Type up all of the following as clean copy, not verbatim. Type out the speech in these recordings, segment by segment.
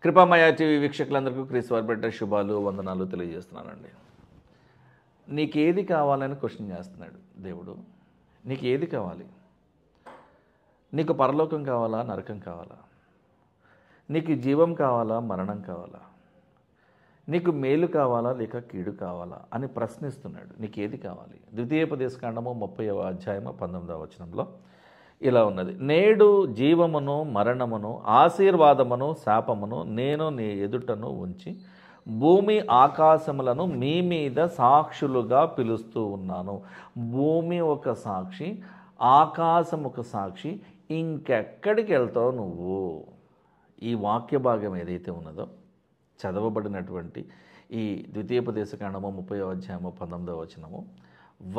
కృపామయ TV వీక్షకులందరికీ క్రీస్తు వారి శుభాలు వందనాలు తెలియజేస్తున్నానండి. నీకేది కావాలని క్వశ్చన్ చేస్తున్నాడు దేవుడు. నీకు ఏది కావాలి? నీకు పరలోకం కావాలా, నరకం కావాలా? నీకు జీవం కావాలా, మరణం కావాలా? నీకు మేలు కావాలా లేక కీడు కావాలా అని ప్రశ్నిస్తున్నాడు. నీకు ఏది కావాలి? ద్వితీయోపదేశకాండము 30వ అధ్యాయము 19వ వచనంలో ఇలా ఉన్నది. నేడు జీవమును మరణమును ఆశీర్వాదమును శాపమును నేను నీ ఎదుటను ఉంచి భూమి ఆకాశములను మీ మీద సాక్షులుగా పిలుస్తూ ఉన్నాను. భూమి ఒక సాక్షి, ఆకాశం ఒక సాక్షి. ఇంకెక్కడికి వెళ్తావు నువ్వు? ఈ వాక్య భాగం ఏదైతే ఉన్నదో చదవబడినటువంటి ఈ ద్వితీయోపదేశకాండము 30వ అధ్యాయము 19వ వచనము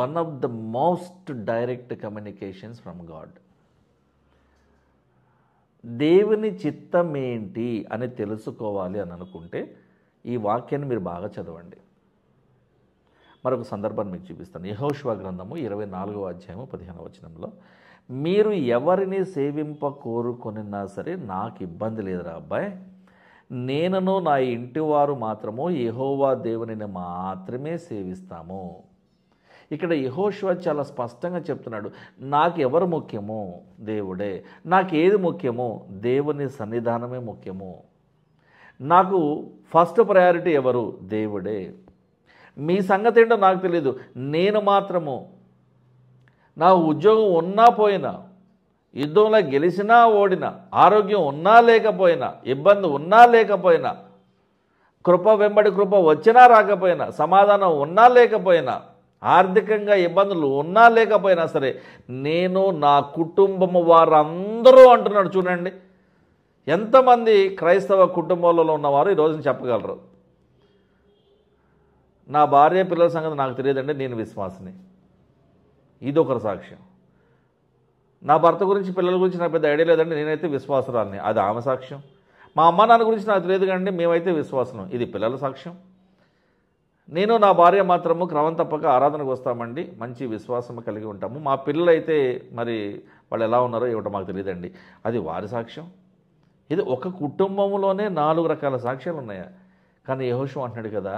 one of the most direct communications from God. దేవుని చిత్తం ఏంటి అని తెలుసుకోవాలి అని అనుకుంటే ఈ వాక్యాన్ని మీరు బాగా చదవండి. మరొక సందర్భాన్ని మీకు చూపిస్తాను. యెహోషువ గ్రంథము 24వ అధ్యాయము 15వ వచనంలో, మీరు ఎవరిని సేవింప కోరుకొనినా సరే నాకు ఇబ్బంది లేదురా అబ్బాయి, నేనును నా ఇంటివారు మాత్రము యెహోవా దేవునిని మాత్రమే సేవిస్తాము. ఇక్కడ యెహోషువ చాలా స్పష్టంగా చెప్తున్నాడు, నాకు ఎవరు ముఖ్యమో? దేవుడే. నాకు ఏది ముఖ్యమో? దేవుని సన్నిధానమే ముఖ్యము. నాకు ఫస్ట్ ప్రయారిటీ ఎవరు? దేవుడే. మీ సంగతి ఏంటో నాకు తెలియదు, నేను మాత్రము నా ఉద్యోగం ఉన్నా పోయినా, యుద్ధంలో గెలిచినా ఓడినా, ఆరోగ్యం ఉన్నా లేకపోయినా, ఇబ్బంది ఉన్నా లేకపోయినా, కృప వెంబడి కృప వచ్చినా రాకపోయినా, సమాధానం ఉన్నా లేకపోయినా, ఆర్థికంగా ఇబ్బందులు ఉన్నా లేకపోయినా సరే నేను నా కుటుంబము వారందరూ అంటున్నాడు. చూడండి ఎంతమంది క్రైస్తవ కుటుంబాలలో ఉన్నవారు ఈరోజు చెప్పగలరు, నా భార్య పిల్లల సంగతి నాకు తెలియదండి, నేను విశ్వాసిని. ఇదొకరు సాక్ష్యం. నా భర్త గురించి పిల్లల గురించి నాకు పెద్ద ఐడియా లేదండి, నేనైతే విశ్వాసురాలని. అది ఆమె సాక్ష్యం. మా అమ్మ నాన్న గురించి నాకు తెలియదు కానీ మేమైతే విశ్వాసం. ఇది పిల్లల సాక్ష్యం. నేను నా భార్య మాత్రము క్రమం తప్పక ఆరాధనకు వస్తామండి, మంచి విశ్వాసం కలిగి ఉంటాము. మా పిల్లలు అయితే మరి వాళ్ళు ఎలా ఉన్నారో ఏమిటో మాకు తెలియదండి, అది వారి సాక్ష్యం. ఇది ఒక కుటుంబంలోనే 4 రకాల సాక్ష్యాలు ఉన్నాయా? కానీ యెహోషువ అంటున్నాడు కదా,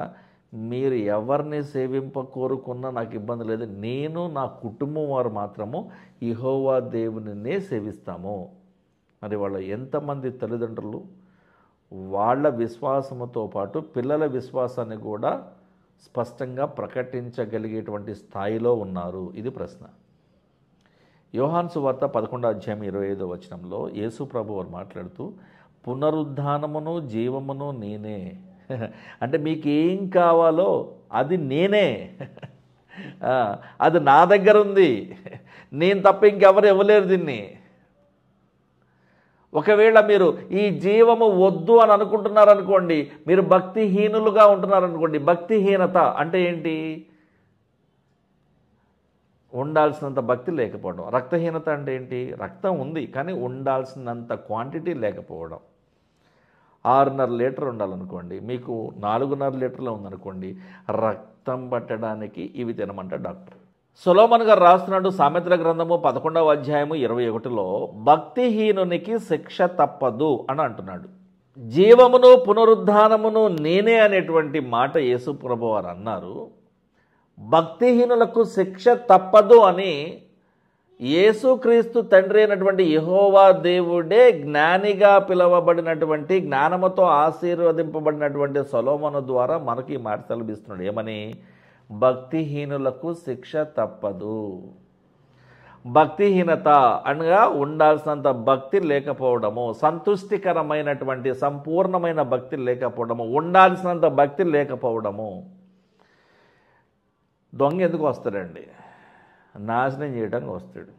మీరు ఎవరిని సేవింప కోరుకున్నా నాకు ఇబ్బంది లేదు, నేను నా కుటుంబం వారు మాత్రము యెహోవా దేవునినే సేవిస్తాము. మరి వాళ్ళ ఎంతమంది తల్లిదండ్రులు వాళ్ళ విశ్వాసముతో పాటు పిల్లల విశ్వాసాన్ని కూడా స్పష్టంగా ప్రకటించగలిగేటువంటి స్థాయిలో ఉన్నారు? ఇది ప్రశ్న. యోహాను సువార్త 11వ అధ్యాయం 25వ వచనంలో యేసు ప్రభు వారు మాట్లాడుతూ, పునరుద్ధానమును జీవమును నేనే. అంటే మీకు ఏం కావాలో అది నేనే, అది నా దగ్గర ఉంది, నేను తప్ప ఇంకెవరు ఇవ్వలేరు దీన్ని. ఒకవేళ మీరు ఈ జీవము వద్దు అని అనుకుంటున్నారనుకోండి, మీరు భక్తిహీనులుగా ఉంటున్నారనుకోండి. భక్తిహీనత అంటే ఏంటి? ఉండాల్సినంత భక్తి లేకపోవడం. రక్తహీనత అంటే ఏంటి? రక్తం ఉంది కానీ ఉండాల్సినంత క్వాంటిటీ లేకపోవడం. 6.5 లీటర్ ఉండాలనుకోండి, మీకు 4.5 లీటర్లు ఉందనుకోండి, రక్తం పట్టడానికి ఇవి తినమంటారు డాక్టర్. సొలొమోను గారు రాస్తున్నాడు సామెతల గ్రంథము 11వ అధ్యాయము 21లో, భక్తిహీనునికి శిక్ష తప్పదు అని అంటున్నాడు. జీవమును పునరుద్ధానమును నేనే అనేటువంటి మాట యేసు ప్రభువు వారు అన్నారు. భక్తిహీనులకు శిక్ష తప్పదు అని యేసుక్రీస్తు తండ్రి అయినటువంటి యెహోవా దేవుడే జ్ఞానిగా పిలువబడినటువంటి, జ్ఞానముతో ఆశీర్వదింపబడినటువంటి సొలొమోను ద్వారా మనకి ఈ మాట సెలవిస్తున్నాడు. ఏమని? భక్తిహీనులకు శిక్ష తప్పదు. భక్తిహీనత అనగా ఉండాల్సినంత భక్తి లేకపోవడము, సంతుష్టికరమైనటువంటి సంపూర్ణమైన భక్తి లేకపోవడము, ఉండాల్సినంత భక్తి లేకపోవడము. దొంగ ఎందుకు వస్తాడండి? నాశనం చేయడానికి వస్తాడు,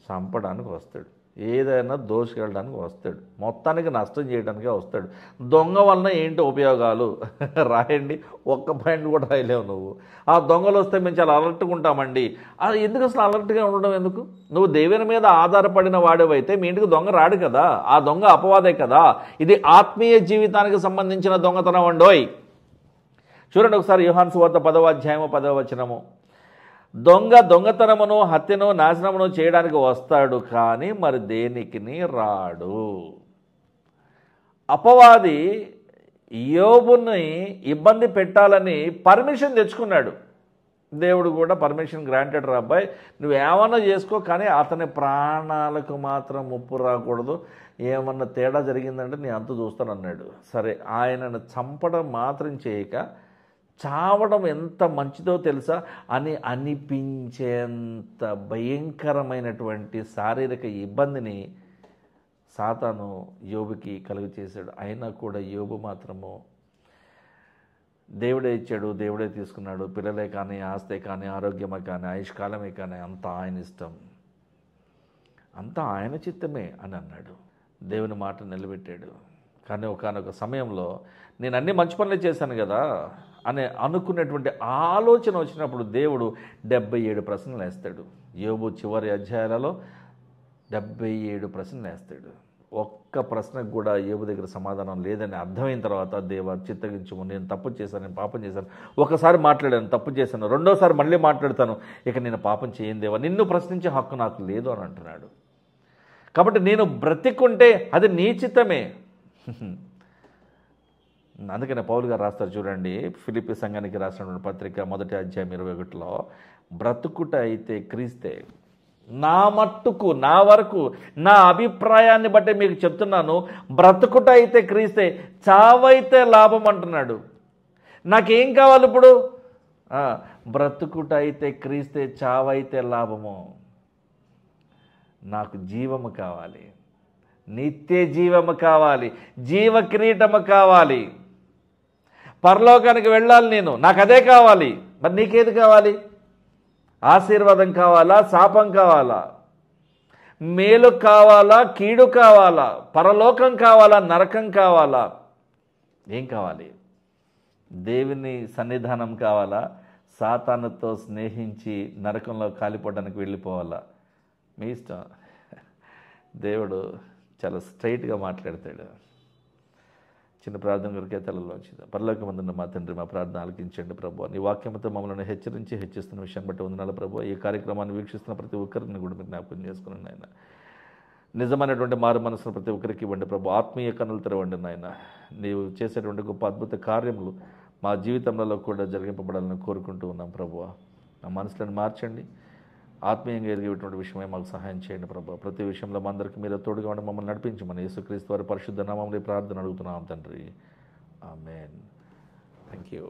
చంపడానికి వస్తాడు, ఏదైనా దోసుకెళ్ళడానికి వస్తాడు, మొత్తానికి నష్టం చేయడానికే వస్తాడు. దొంగ వలన ఏంటి ఉపయోగాలు? రాయండి. ఒక్క పాయింట్ కూడా రాయలేవు నువ్వు. ఆ దొంగలు వస్తే మేము చాలా అలర్ట్గా ఉంటామండి. అది ఎందుకు అసలు అలర్ట్గా ఉండడం ఎందుకు? నువ్వు దేవుని మీద ఆధారపడిన వాడేవైతే మీ ఇంటికి దొంగ రాడు కదా, ఆ దొంగ అపవాదే కదా. ఇది ఆత్మీయ జీవితానికి సంబంధించిన దొంగతనం అండోయ్. చూడండి ఒకసారి యోహాను సువార్త 10వ అధ్యాయము 10వ వచనము, దొంగ దొంగతనమును హత్యను నాశనమును చేయడానికి వస్తాడు కానీ మరి దేనికిని రాడు. అపవాది యోబుని ఇబ్బంది పెట్టాలని పర్మిషన్ తెచ్చుకున్నాడు. దేవుడు కూడా పర్మిషన్ గ్రాంటెడ్ రా అబ్బాయి, నువ్వేమన్నా చేసుకో, కానీ అతని ప్రాణాలకు మాత్రం ముప్పు రాకూడదు, ఏమన్నా తేడా జరిగిందంటే నీ అంత చూస్తానన్నాడు. సరే, ఆయనను చంపడం మాత్రం చేయక చావడం ఎంత మంచిదో తెలుసా అని అనిపించేంత భయంకరమైనటువంటి శారీరక ఇబ్బందిని సాతాను యోబుకి కలుగు చేశాడు. అయినా కూడా యోబు మాత్రము దేవుడే ఇచ్చాడు, దేవుడే తీసుకున్నాడు, పిల్లలే కానీ, ఆస్తే కానీ, ఆరోగ్యమే కానీ, ఆయుష్కాలమే కానీ అంతా ఆయన ఇష్టం, అంతా ఆయన చిత్తమే అని అన్నాడు. దేవుని మాట నిలబెట్టాడు. కానీ ఒకానొక సమయంలో నేను అన్ని మంచి పనులే చేశాను కదా అని అనుకున్నటువంటి ఆలోచన వచ్చినప్పుడు దేవుడు 77 ప్రశ్నలు వేస్తాడు. యోబు చివరి అధ్యాయాలలో 77 ప్రశ్నలు వేస్తాడు. ఒక్క ప్రశ్నకు కూడా యోబు దగ్గర సమాధానం లేదని అర్థమైన తర్వాత, దేవా చిత్తగించుము, నేను తప్పు చేశాను, నేను పాపం చేశాను, ఒకసారి మాట్లాడాను, తప్పు చేశాను, రెండోసారి మళ్ళీ మాట్లాడతాను, ఇక నేను పాపం చేయను దేవా, నిన్ను ప్రశ్నించే హక్కు నాకు లేదు అని అంటున్నాడు. కాబట్టి నేను బ్రతికుంటే అది నీ చిత్తమే. అందుకనే పౌలు గారు రాస్తారు చూడండి, ఫిలిప్పీ సంఘానికి రాసినటువంటి పత్రిక 1వ అధ్యాయం 21లో, బ్రతుకుట అయితే క్రీస్తే, నా మట్టుకు, నా వరకు, నా అభిప్రాయాన్ని బట్టి మీకు చెప్తున్నాను, బ్రతుకుట అయితే క్రీస్తే, చావైతే లాభం అంటున్నాడు. నాకేం కావాలి ఇప్పుడు? బ్రతుకుట అయితే క్రీస్తే, చావైతే లాభము. నాకు జీవము కావాలి, నిత్య జీవము కావాలి, జీవ కిరీటము కావాలి, పరలోకానికి వెళ్ళాలి నేను, నాకు అదే కావాలి. మరి నీకేది కావాలి? ఆశీర్వాదం కావాలా, శాపం కావాలా, మేలు కావాలా, కీడు కావాలా, పరలోకం కావాలా, నరకం కావాలా, ఏం కావాలి? దేవుని సన్నిధానం కావాలా, సాతానుతో స్నేహించి నరకంలో కాలిపోవడానికి వెళ్ళిపోవాలా? మీ ఇష్టం. దేవుడు చాలా స్ట్రైట్గా మాట్లాడతాడు. చిన్న ప్రార్థన కొరికే తలలోంచి, పరలోకమందున్న మా తండ్రి, మా ప్రార్థన ఆలకించండి ప్రభు. నీ వాక్యంతో మమ్మల్ని హెచ్చరిస్తున్న విషయాన్ని బట్టి వందనాలు ప్రభు. ఈ కార్యక్రమాన్ని వీక్షిస్తున్న ప్రతి ఒక్కరిని కూడా మీరు జ్ఞాపకం చేసుకున్నాను నాయన. నిజమైనటువంటి మారు మనసును ప్రతి ఒక్కరికి ఇవ్వండి ప్రభు. ఆత్మీయ కన్నులు తెరవండి నాయన. నీవు చేసేటువంటి గొప్ప అద్భుత కార్యములు మా జీవితంలో కూడా జరిగింపబడాలని కోరుకుంటూ ఉన్నాం ప్రభు. నా మనసులను మార్చండి, ఆత్మీయంగా ఎదిగేటువంటి విషయమే మాకు సహాయం చేయండి ప్రభు. ప్రతి విషయంలో మా అందరికీ మీరు తోడుగా ఉండి మమ్మల్ని నడిపించమని యేసుక్రీస్తు వారి పరిశుద్ధ నామములో ప్రార్థన అడుగుతున్నాం తండ్రి. ఆమేన్. Thank you.